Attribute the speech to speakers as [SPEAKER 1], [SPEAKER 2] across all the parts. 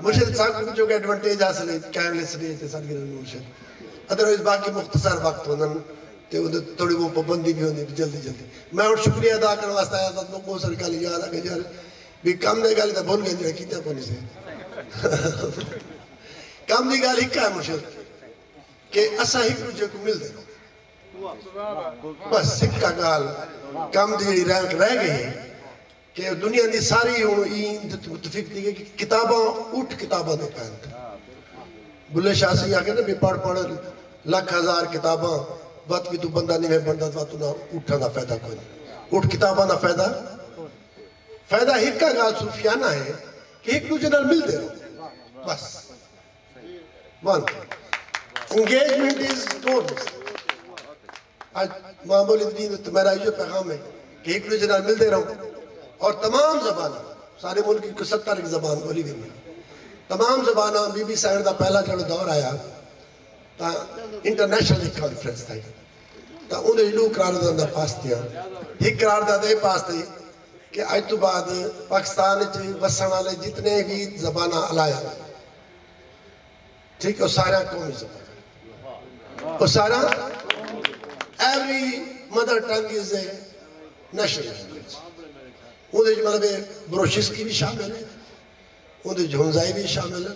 [SPEAKER 1] مرشد صاحب کو جو کہ ایڈوانٹیج حاصل ہے کیملے سے تے سارے مرشد ادروائز باقی مختصر وقت ہوندن تے تھوڑی وہ پابندی بھی ہوندی جلدی جلدی میں اور شکریہ ادا کرنے واسطے آیا تھا تو بہت ساری گل یاد آ گئی یار بھی کم دی گل تے بھول گئے جو کیتے کونی سے کم دی گل ایک ہے مرشد کہ اساں ایک دوجے کو مل دے بس سکا گال کم دی رینک رہ گئی کہ دنیا دی ساری متفق دی کہ کتاباں اٹھ کتاباں دے پہنتے بلے شاہ سے آگے نا بھی پڑھ پڑھ لکھ ہزار کتاباں بات بھی تو بندہ نہیں ہے بندہ تو نہ اٹھا دا فائدہ کوئی نہیں اٹھ کتاباں دا فائدہ ایک کا گال صوفیانہ ہے کہ ایک دوجے نال مل دے رہو بس ون انگیجمنٹ از گولز آج معمولی دین تو میرا یہ پیغام ہے کہ ایک دوسرے نال ملتے رہو اور تمام زبانہ سارے ملک کی 70 زبان بولی گئی تمام زبانہ بی بی سائن دا پہلا جڑا دور آیا تا انٹرنیشنل ایک کانفرنس تھا تا انہیں لوگ قرارداد دا پاس دیا ایک قرارداد دے پاس دی کہ آج تو بعد پاکستان وسن والے جتنے بھی زبانہ علایا ٹھیک ہے سارا قومی زبان اور سارا every mother tongue is a national language اندھے مطلب بروشس کی بھی شامل ہے اندھے جھنزائی بھی شامل ہے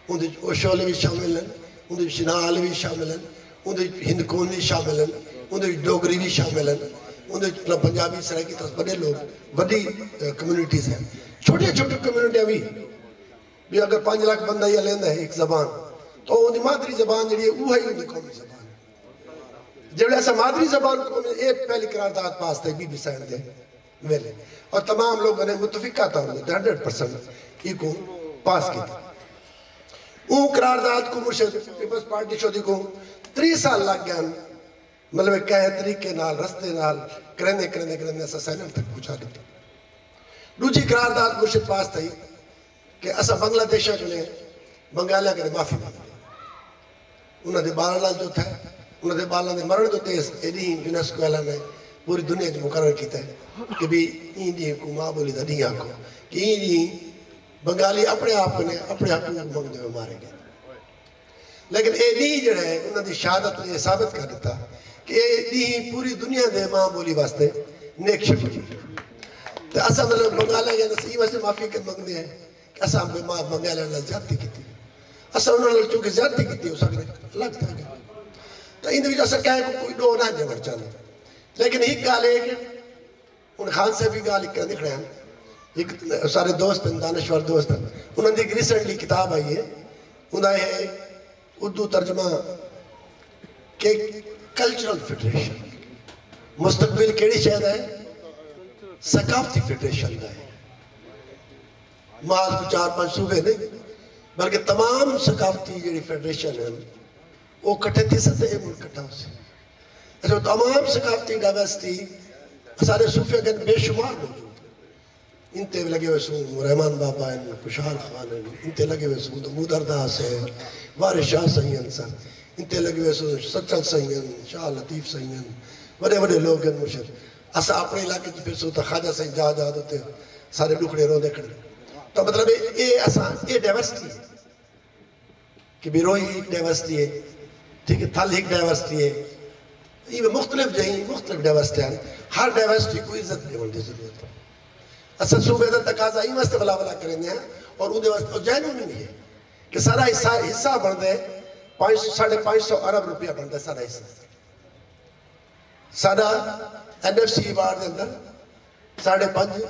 [SPEAKER 1] اندھے اوشولے بھی شامل ہیں اندھے شنال بھی شامل ہیں اندھے ہندکون بھی شامل ہیں اندھے ڈوگری بھی شامل ہیں اندھے پنجابی سرائے کی طرف بڑے لوگ بڑی کمیونٹیز ہیں چھوٹے چھوٹے کمیونٹیاں بھی اگر 5 لاکھ بندہ یہ لیندہ ہے ایک زبان تو اندھی مادری زبان جڑی ہے وہ ہے اندھی قومی زبان جب ایسا مادری زبان کو ایک پہلی قرارداد پاس تھے بی بی سائن دے ویلے اور تمام لوگوں نے متفقہ تھا 100% یہ کو پاس کی تھا اون قرارداد کو مرشد پیپلز پارٹی شودی کو 3 سال لگ گیا مطلب کہے طریقے نال رستے نال کرنے ایسا سینل تک پہنچا دیتا دوسری قرارداد مرشد پاس تھی کہ اسا بنگلہ دیشہ جو نے بنگالیہ کے معافی مانگے انہوں نے 12 لال جو تھا انہوں نے بالان دے مرن تو تیس ایڈین یونیسکو اعلان نے پوری دنیا جو مقرر کیتا ہے کہ بھی این دی کو ماں بولی دا نہیں آکو کہ این دی بنگالی اپنے آپ نے اپنے حقوق مانگنے میں مارے گئے لیکن ایڈین جو ہے انہوں نے شہادت نے ثابت کر دیتا کہ ایڈین پوری دنیا دے ماں بولی واسطے نیک شکل کی تو ایسا مطلب بنگالیہ یا نسی واسطے معافی کے مانگنے ہیں کہ ایسا ہم ماں بنگالیہ نے زیادتی کی تھی ایسا انہوں نے چونکہ زیادتی کی تھی اس اگر الگ تھا گیا تو ان بھی جیسا کہے کوئی دو نہ جمع چاہنے لیکن ایک گال ہے کہ ان خان سے بھی گال ایک دکھ رہے ہیں ایک سارے دوست ہیں دانشور دوست ہیں انہوں نے ایک ریسنٹلی کتاب آئی ہے انہوں نے اردو ترجمہ کہ کلچرل فیڈریشن مستقبل کیڑی شہد ہے ثقافتی فیڈریشن ہے مال کو 4-5 صوبے نہیں بلکہ تمام ثقافتی جڑی فیڈریشن ہے وہ کٹھے تھی ستے ہیں ملک کٹھا اسے اچھا تمام ثقافتی ڈائیورسٹی سارے صوفیہ کے بے شمار موجود انتے لگے ہوئے سوں رحمان بابا ہیں خوشحال خان ہیں انتے لگے ہوئے سوں مودر داس ہیں وارث شاہ سہین سن انتے لگے ہوئے سوں سچل سہین شاہ لطیف سہین بڑے بڑے لوگ ہیں مرشد اسا اپنے علاقے کی پھر سوں تا خواجہ سہین جہاں ہوتے سارے ڈکڑے رو دیکھنے تو مطلب یہ ڈائیورسٹی ہے کہ بیروئی ڈائیورسٹی ہے ٹھیک ہے تھل ایک ڈائیورسٹی ہے یہ مختلف جائیں مختلف ڈائیورسٹی ہیں ہر ڈائیورسٹی کو عزت دیون دی ضرورت ہے اصل صوبے دا تقاضا ہی واسطے بلا بلا کریں ہیں اور اون دے واسطے اور جینون نہیں ہے کہ سارا حصہ بن دے 550 ارب روپیہ بن دے سارا حصہ سارا NFC بار دے اندر 5.5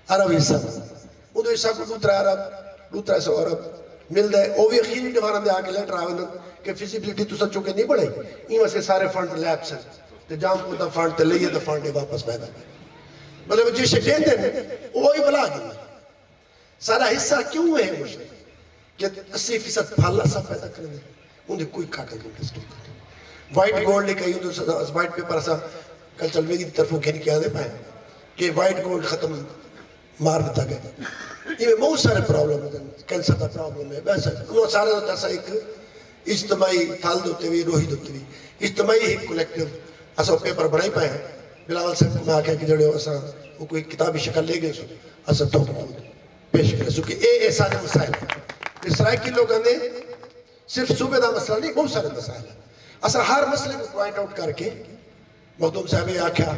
[SPEAKER 1] ارب حصہ اون دے حصہ کو 2-3 ارب 200 ارب مل دے وہ بھی اخیری ڈیوارن دے آگے لیٹر آوے کہ فیزیبلیٹی تو سچوں کے نہیں بڑھے این واسے سارے فنڈ لیب سے تے جام کو دا فنڈ تے لئیے دا فنڈ واپس پیدا مطلب جیسے دین دیں وہی بلا گئی سارا حصہ کیوں ہے مجھے کہ 80% پھالا سا پیدا کرنے انہیں کوئی کھاٹا نہیں انٹرسٹ کرتے وائٹ گولڈ لے کہیں تو وائٹ پیپر ایسا کل چلوے کی طرفوں گھن کے آنے پائیں کہ وائٹ گولڈ ختم مار دیتا گیا یہ میں بہت سارے پرابلم ہیں کینسر کا پرابلم ہے ویسا انہوں سارے ہوتا ایسا ایک اجتماعی تھال دوتے ہوئی روحی دوتے ہوئی اجتماعی ایک کولیکٹیو ایسا پیپر بڑھائی پائے بلاول صاحب کو میں آکھا کہ جڑے ہو ایسا وہ کوئی کتابی شکل لے گئے سو ایسا تو پیش کرے سو کہ اے سارے مسائل اسرائیل کی لوگ نے صرف صوبے دا مسئلہ نہیں بہت سارے مسائل ہیں اصلا ہر مسئلے کو پوائنٹ آؤٹ کر کے مخدوم صاحب یہ آکھیا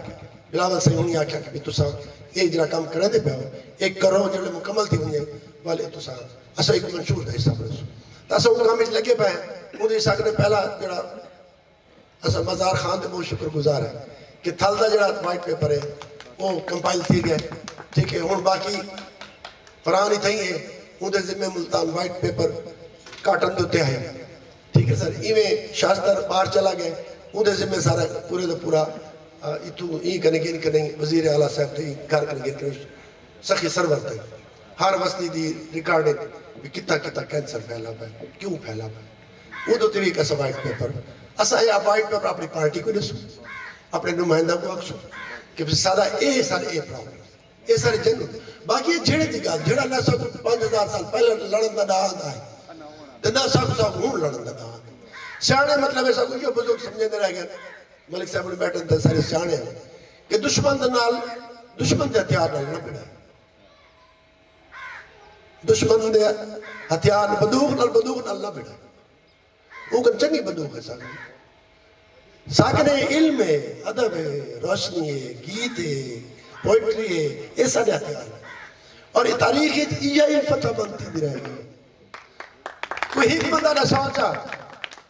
[SPEAKER 1] بلاول صاحب انہیں آکھیا کہ تساں یہ جڑا کام کرنے دے پہو ایک کرو جڑے مکمل تھی ونجے والے تساں اصلا ایک منشور دا حصہ بڑھ سو تو اصلا وہ کام لگے پہ انہیں حصہ نے پہلا جڑا اصلا مزار خان دے بہت شکر گزار ہے کہ تھل دا جڑا وائٹ پیپر ہے وہ کمپائل تھی گئے ٹھیک ہے ہون باقی فرانی تھیں ہے اندھے ذمہ ملتان وائٹ پیپر کاٹن دوتے آئے ٹھیک ہے سر ایویں شاستر باہر چلا گئے اندھے ذمہ سارا پورے دا پورا اتو این کرنے وزیر اعلیٰ صاحب تھے گھر کرنے سخی سرور تھے ہر وستی دی ریکارڈنگ کتا کینسر پھیلا پائے کیوں پھیلا پائے وہ دو تیوی کا سا وائٹ پیپر اسا یا وائٹ پیپر اپنی پارٹی کو نسو اپنے نمائندہ کو اکسو کہ سادہ اے سارے اے پرابلم اے سارے جنگ باقی یہ جھڑے دی گال جھڑا نہ سکو 5000 سال پہلے لڑن دا دہاند آئے تو نہ سکو ہون لڑن دا دہاند سیانے مطلب ہے سکو یہ بزرگ سمجھے دے رہ گئے ملک صاحب نے بیٹھن تھے سارے سیانے ہیں کہ دشمن دے ہتھیار نہ پڑا دشمن دے ہتھیار بندوق نہ پڑا وہ کن چنگی بندوق ہے ساکنے علم ہے ادب ہے روشنی ہے گیت ہے پوئٹری ہے یہ سارے ہتھیار ہے اور یہ تاریخ یہ فتح بنتی دی رہے گی کوئی ایک بندہ نہ سوچا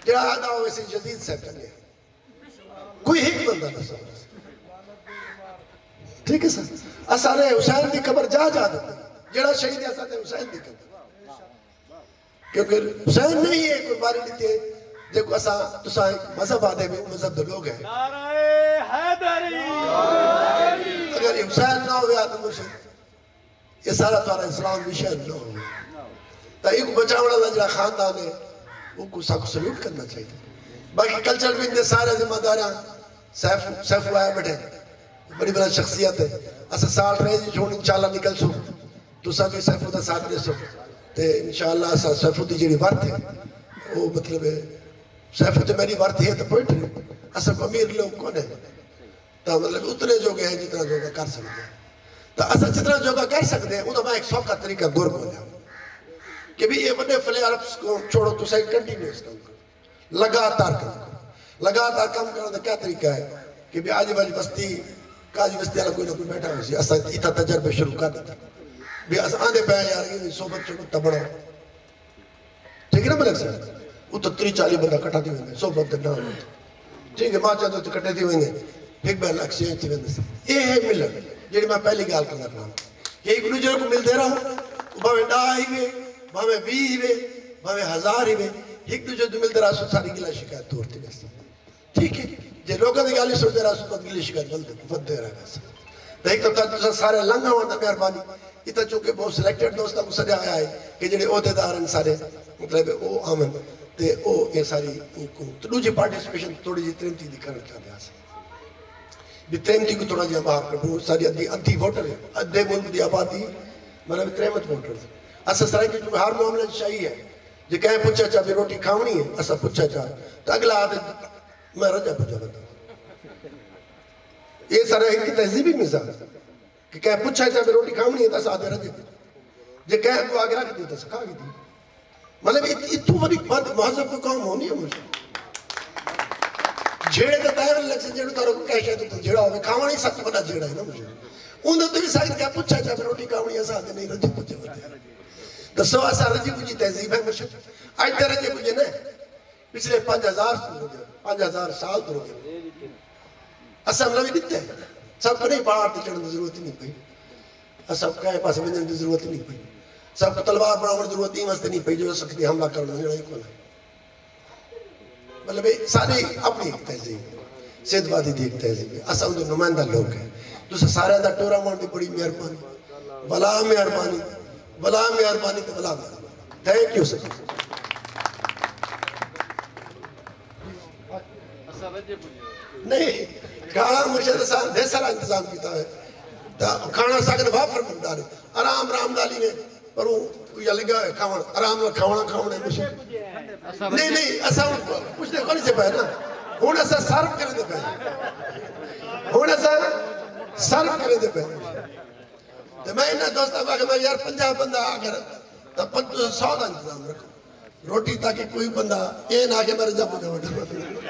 [SPEAKER 1] جڑا آدھا ہو ویسے جدید صاحب چلے کوئی ایک بندہ نہ سوچا ٹھیک ہے سر اسارے حسین دی قبر جا دیتے جڑا شہید ہے اسارے حسین دی قبر کیونکہ حسین نہیں ہے کوئی باری لیتے دیکھو اسا تسا مذہب آدھے میں مذہب دے لوگ ہیں نعرہ حیدری اگر حسین نہ ہویا تو مرشد یہ سارا توارا اسلام وشین نہ ہویا تا ایک بچاوڑا اللہ جڑا خاندان ہے وہ کو سلوٹ کرنا چاہیے باقی کلچر بھی اندے سارے ذمہ داراں سیف آیا بیٹھے بڑی بڑا شخصیت ہے اسا سال رہے جی چھوڑ انشاءاللہ نکل سو تو سب بھی سیفو دا ساتھ دے سو تے انشاءاللہ اسا سیفو دی جڑی ورت ہے وہ مطلب ہے سیفو تے میری ورت ہے تو پوئٹری اسا امیر لوگ کون ہے تو مطلب اتنے جو گئے ہیں جتنا جوگا کر سکتے ہیں تو اسا جتنا جوگا کر سکتے ہیں انہوں میں ایک سوکا طریقہ گر بولیا کہ بھی یہ بڑے فلے عرب کو چھوڑو تو صحیح کنٹینیوس کام کرو لگاتار کام کرو لگاتار کام کرو تو کیا طریقہ ہے کہ بھی آج باج بستی کاجی بستی والا کوئی نہ کوئی بیٹھا ہوئی اسا اتنا تجربے شروع کر دیتا بھی اسا آندے پہ یار یہ صحبت چھوڑو تبڑا ٹھیک ہے نا ملک صاحب وہ تو 30-40 بندہ کٹھا دی ہوئیں گے صحبت دے نہ ہوئے ٹھیک ہے ماں چاہتے تو کٹھے دی ہوئیں گے ایک بہن ایکسچینج تھی ہوئیں گے یہ ہے ملن جیڑی میں پہلی گال کرنا رہا ہوں کہ ایک دوسرے کو مل دے رہا ہوں بھاوے ڈا ہی وے بھاوے 20 ہی وے بھاوے 1000 ہی وے ایک دوسرے کو مل دے رہا سو ساری گلا شکایت توڑتی ویسے ٹھیک ہے جے لوگوں دی گالی سن دے رہا سو تو گلی شکایت بند دے رہا ویسے تو ایک تو سارے لنگا ہونا مہربانی اتنا چونکہ بہت سلیکٹڈ دوستہ کو سجا آیا ہے کہ جڑے عہدے دار ہیں سارے مطلب او آمن تے او یہ ساری تو دوسری پارٹیسپیشن تھوڑی جی ترمتی دکھانا چاہتے ہیں بھی ترمتی کو تھوڑا جی باہر کٹو ساری ادھی ووٹر ہے ادھے ملک دی آبادی مطلب ترمت ووٹر ہے اسا سرائی کی چونکہ ہر معاملہ چاہیے ہے جی کہیں پوچھا چاہ بھی روٹی کھاونی ہے اسا پوچھا چاہ تو اگلا آدھے میں رجا پوچھا بتا یہ سارا ایک کی تہذیبی مزاج کہ کہیں پوچھا چاہ بھی روٹی کھاونی ہے تو اسا آدھے رجا جی کہیں کو آگے رکھ دی تو سکھا گی دی مطلب اتو بڑی مہذب کو کام ہونی ہے مجھے جھیڑے کا تائر لگ سے جھیڑو تارو کو کہہ شاید تو جھیڑا ہوگا کھاوانی سب بڑا جھیڑا ہے نا مجھے انہوں تو بھی ساکت کہا پوچھا چاہ میں روٹی کھاونی ایسا آدھے نہیں رجی پوچھے ہوتے ہیں تو سو ایسا رجی پوچھی تہذیب ہے مرشد آج تے رجی پوچھے نا پچھلے 5000 سال تو ہو گئے ایسا ہم نبی دیتے ہیں سب کو نہیں باہر تے چڑھنے ضرورت نہیں پئی سب کہیں پاس میں ضرورت نہیں پئی سب کو تلوار بڑھاؤں ضرورت نہیں واسطے نہیں پئی جو سکتی حملہ کرنا جڑا ایک ہونا مطلب سارے اپنی ایک تہذیب سید وادی دی ایک تہذیب ہے اسا ان نمائندہ لوگ ہیں تو سارے دا ٹورا مان دی بڑی مہربانی بلا مہربانی تو بلا مہربانی تھینک یو سر نہیں کھانا مرشد صاحب دے سارا انتظام کیتا ہے کھانا ساکن وافر مقدار ہے آرام رام ڈالی میں پر وہ یا لگا ہے آرام نہ کھاونا ہے مرشد نہیں ایسا پوچھنے کو نہیں سے پہے نا ہون ایسا صرف کرے دے پہے ہون ایسا صرف کرے دے پہے تو میں انہیں دوستہ کو کہ میں یار 50 بندہ آگر تو 100 کا انتظام رکھو روٹی تاکہ کوئی بندہ یہ نہ کہ میرے جب مجھے وڈا